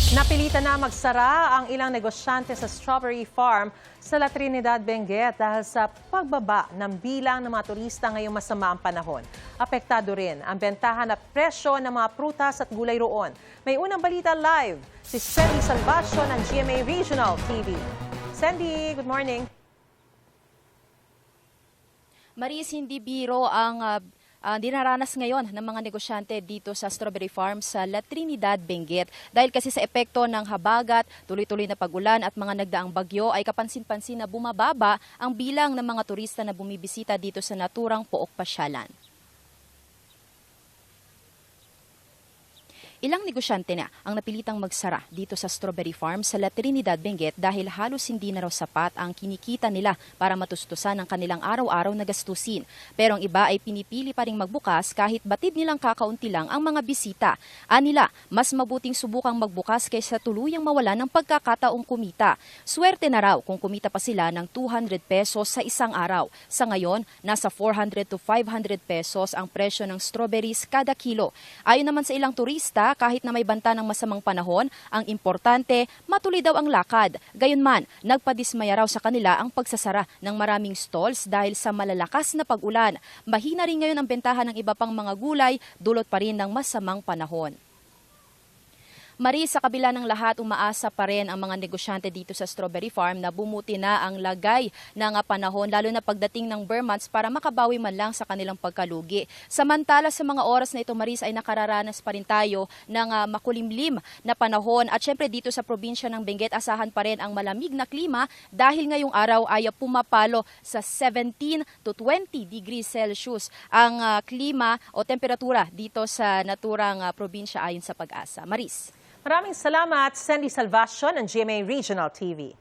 Napilitan na magsara ang ilang negosyante sa strawberry farm sa La Trinidad, Benguet dahil sa pagbaba ng bilang ng mga turista ngayong masama ang panahon. Apektado rin ang bentahan at presyo ng mga prutas at gulay roon. May unang balita live si Sandy Salvacio ng GMA Regional TV. Sandy, good morning. Maris, hindi biro ang dinaranas ngayon ng mga negosyante dito sa strawberry farm sa La Trinidad, Benguet. Dahil kasi sa epekto ng habagat, tuloy-tuloy na pagulan at mga nagdaang bagyo ay kapansin-pansin na bumababa ang bilang ng mga turista na bumibisita dito sa naturang Pook Pasyalan. Ilang negosyante na ang napilitang magsara dito sa strawberry farm sa La Trinidad, Benguet dahil halos hindi na raw sapat ang kinikita nila para matustusan ang kanilang araw-araw na gastusin. Pero ang iba ay pinipili pa ring magbukas kahit batid nilang kakaunti lang ang mga bisita. Anila, mas mabuting subukang magbukas kaysa tuluyang mawala ng pagkakataong kumita. Swerte na raw kung kumita pa sila ng 200 pesos sa isang araw. Sa ngayon, nasa 400 to 500 pesos ang presyo ng strawberries kada kilo. Ayon naman sa ilang turista, kahit na may banta ng masamang panahon, ang importante, matuloy daw ang lakad. Gayunman, nagpadismaya raw sa kanila ang pagsasara ng maraming stalls dahil sa malalakas na pag-ulan. Mahina rin ngayon ang bentahan ng iba pang mga gulay, dulot pa rin ng masamang panahon. Maris, sa kabila ng lahat, umaasa pa rin ang mga negosyante dito sa strawberry farm na bumuti na ang lagay ng panahon, lalo na pagdating ng bare months para makabawi man lang sa kanilang pagkalugi. Samantala sa mga oras na ito, Maris, ay nakararanas pa rin tayo ng makulimlim na panahon. At syempre dito sa probinsya ng Benguet, asahan pa rin ang malamig na klima dahil ngayong araw ay pumapalo sa 17 to 20 degrees Celsius ang klima o temperatura dito sa naturang probinsya ayon sa Pag-asa. Maris. Maraming salamat, Sandy Salvacio ng GMA Regional TV.